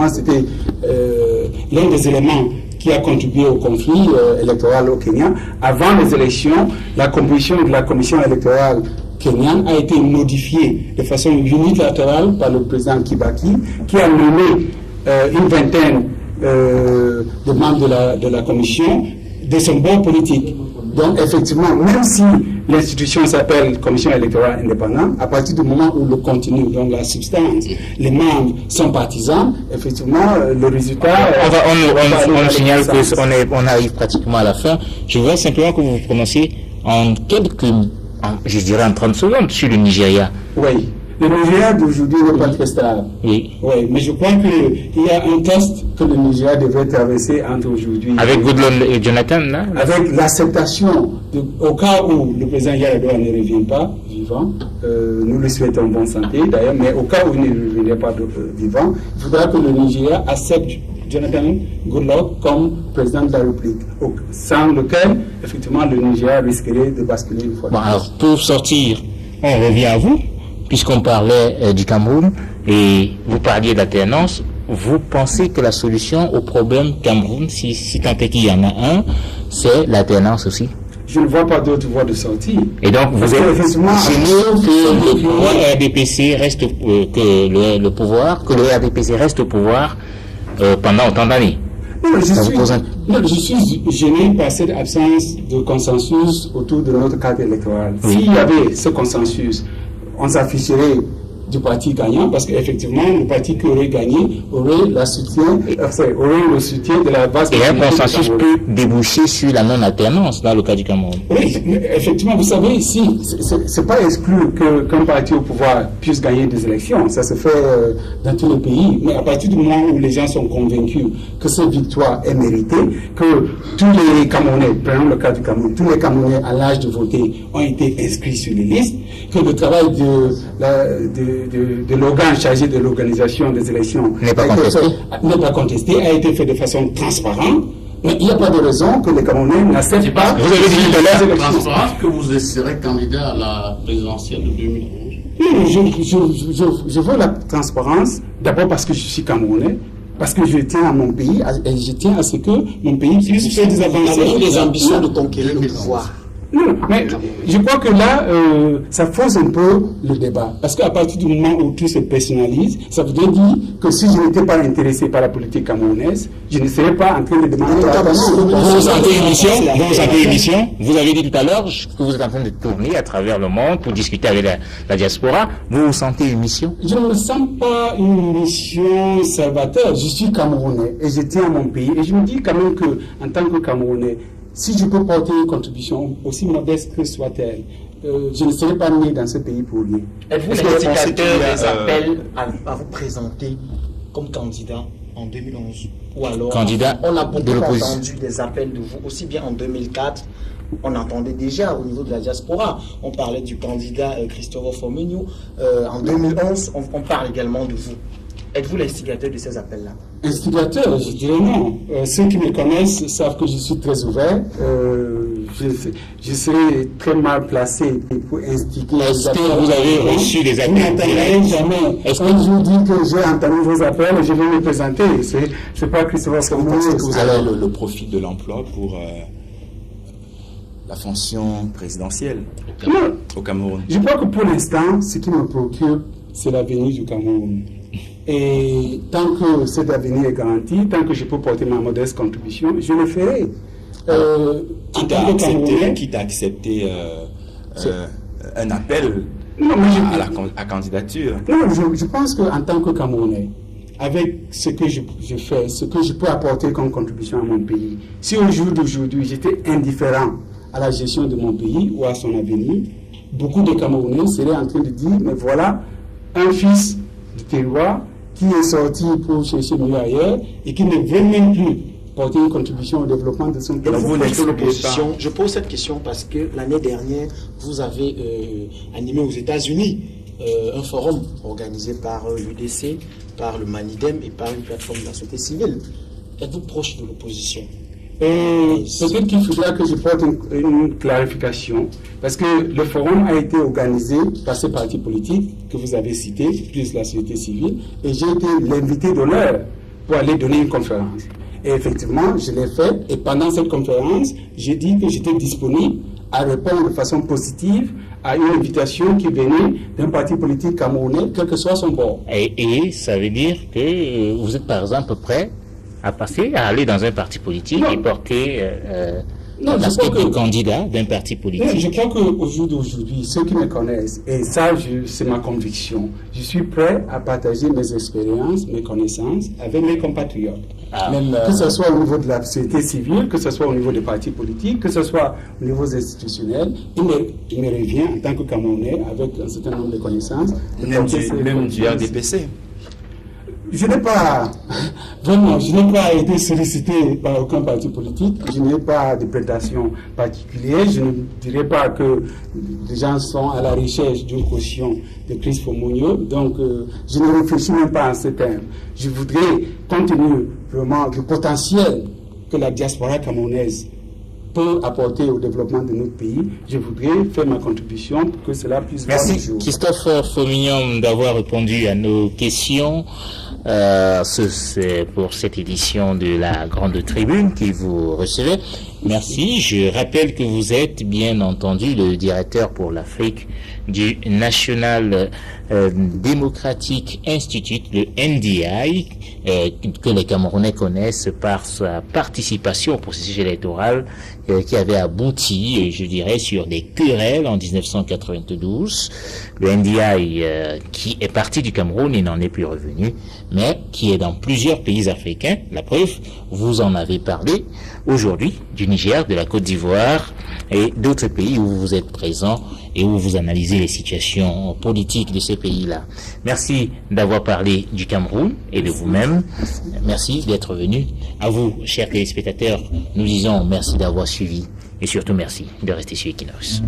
C'était l'un des éléments qui a contribué au conflit électoral au Kenya. Avant les élections, la composition de la commission électorale kenyane a été modifiée de façon unilatérale par le président Kibaki, qui a nommé une vingtaine de membres de la commission de son bord politique. Donc effectivement, même si l'institution s'appelle Commission électorale indépendante, à partir du moment où le contenu, donc la substance, les membres sont partisans, effectivement, le résultat... On signale qu'on arrive pratiquement à la fin. Je voudrais simplement que vous vous prononciez en quelques, je dirais en 30 secondes, sur le Nigeria. Oui. Le Nigeria d'aujourd'hui n'est pas très stable. Oui. Oui, mais je crois qu'il y a un test que le Nigeria devrait traverser entre aujourd'hui... Avec Goodluck et Jonathan, là? Avec l'acceptation, au cas où le président Yar'Adua ne revient pas vivant, nous lui souhaitons bonne santé d'ailleurs, mais au cas où il ne reviendrait pas vivant, il faudra que le Nigeria accepte Jonathan Goodluck comme président de la République, sans lequel, effectivement, le Nigeria risquerait de basculer une fois. Bon, alors, pour sortir, on revient à vous. Puisqu'on parlait du Cameroun et vous parliez d'alternance, vous pensez que la solution au problème Cameroun, si tant est qu'il y en a un, c'est l'alternance aussi? Je ne vois pas d'autre voie de sortie. Et donc vous êtes que le pouvoir RDPC reste que le RDPC reste au pouvoir pendant autant d'années. Je suis gêné par cette absence de consensus autour de notre cadre électoral. Oui. S'il y avait ce consensus, on s'afficherait du parti gagnant, parce qu'effectivement, le parti qui aurait gagné aurait le soutien de la base. Et un consensus peut déboucher sur la non-alternance dans le cas du Cameroun. Oui, effectivement, vous savez, ici, c'est pas exclu qu'un parti au pouvoir puisse gagner des élections. Ça se fait dans tous les pays. Mais à partir du moment où les gens sont convaincus que cette victoire est méritée, que tous les Camerounais, prenons le cas du Cameroun, tous les Camerounais à l'âge de voter ont été inscrits sur les listes, que le travail de l'organe chargé de l'organisation des élections n'est pas contesté, a été fait de façon transparente. Mais il n'y a pas de raison que les Camerounais n'acceptent pas. Vous avez dit tout à l'heure transparence que vous serez candidat à la présidentielle de 2011. Non, je veux la transparence, d'abord parce que je suis Camerounais, parce que je tiens à mon pays, et je tiens à ce que mon pays puisse faire des avancées. Les ambitions de conquérir le pouvoir. Non, mais je crois que là, ça fausse un peu le débat. Parce qu'à partir du moment où tout se personnalise, ça voudrait dire que si je n'étais pas intéressé par la politique camerounaise, je ne serais pas en train de demander la Vous sentez émission, vous avez dit tout à l'heure que vous êtes en train de tourner à travers le monde pour discuter avec la diaspora. Vous sentez une mission? Je ne me sens pas une mission salvateur. Je suis Camerounais et je tiens à mon pays. Et je me dis quand même que, en tant que Camerounais, si je peux porter une contribution aussi modeste que soit-elle, je ne serai pas né dans ce pays pour rien. Êtes-vous l'instigateur des appels à vous présenter comme candidat en 2011? Ou alors, candidat on a beaucoup entendu des appels de vous, aussi bien en 2004, on entendait déjà au niveau de la diaspora, on parlait du candidat Christopher Fomenyo, en 2011, on parle également de vous. Êtes-vous l'instigateur de ces appels-là? Instigateur, je dirais non. Ceux qui me connaissent savent que je suis très ouvert. Je serai très mal placé pour instiguer. Est-ce que vous avez reçu des appels? Vous n'entendrez jamais. Quand je vous dis que j'ai entendu vos appels, je vais me présenter. C'est pas Christopher Fomenyo. Est-ce que vous avez le profil de l'emploi pour la fonction présidentielle au Cameroun? Je crois que pour l'instant, ce qui me préoccupe, c'est l'avenir du Cameroun. Et tant que cet avenir est garanti, tant que je peux porter ma modeste contribution, je le ferai. Qui t'a accepté un appel à la candidature? Non, je pense qu'en tant que Camerounais, avec ce que je fais, ce que je peux apporter comme contribution à mon pays, si au jour d'aujourd'hui j'étais indifférent à la gestion de mon pays ou à son avenir, beaucoup de Camerounais seraient en train de dire, mais voilà, un fils du terroir qui est sorti pour chercher mieux ailleurs et qui ne veut même plus porter une contribution au développement de son pays. Je pose cette question parce que l'année dernière, vous avez animé aux États-Unis un forum organisé par l'UDC, par le Manidem et par une plateforme de la société civile. Êtes-vous proche de l'opposition? Peut-être qu'il faudra que je porte une clarification, parce que le forum a été organisé par ces partis politiques que vous avez cités, plus la société civile, et j'ai été l'invité d'honneur pour aller donner une conférence. Et effectivement, je l'ai fait. Et pendant cette conférence, j'ai dit que j'étais disponible à répondre de façon positive à une invitation qui venait d'un parti politique camerounais, quel que soit son bord. Et ça veut dire que vous êtes par exemple prêt à aller dans un parti politique et porter l'aspect du candidat d'un parti politique. Non, je crois qu'au jour d'aujourd'hui, ceux qui me connaissent, et ça c'est ma conviction, je suis prêt à partager mes expériences, mes connaissances avec mes compatriotes. Que ce soit au niveau de la société civile, que ce soit au niveau des partis politiques, que ce soit au niveau institutionnel, il me revient en tant que Camerounais, avec un certain nombre de connaissances. Même du RDPC. Je n'ai pas, vraiment, je n'ai pas été sollicité par aucun parti politique, je n'ai pas de prétention particulière, je ne dirais pas que les gens sont à la recherche d'une caution de Chris Fomonio, donc je ne réfléchis même pas en ces termes. Je voudrais, compte tenu vraiment du potentiel que la diaspora camerounaise peut apporter au développement de notre pays, je voudrais faire ma contribution pour que cela puisse voir le jour. Merci Christophe Fomignon d'avoir répondu à nos questions. C'est pour cette édition de la Grande Tribune qui vous recevait. Merci. Je rappelle que vous êtes bien entendu le directeur pour l'Afrique du National Democratic Institute, le NDI, que les Camerounais connaissent par sa participation au processus électoral qui avait abouti, je dirais, sur des querelles en 1992. Le NDI qui est parti du Cameroun et n'en est plus revenu, mais qui est dans plusieurs pays africains. La preuve, vous en avez parlé aujourd'hui, du Niger, de la Côte d'Ivoire et d'autres pays où vous êtes présents et où vous analysez les situations politiques de ces pays-là. Merci d'avoir parlé du Cameroun et de vous-même. Merci d'être venu. À vous, chers téléspectateurs, nous disons merci d'avoir suivi et surtout merci de rester sur Equinox.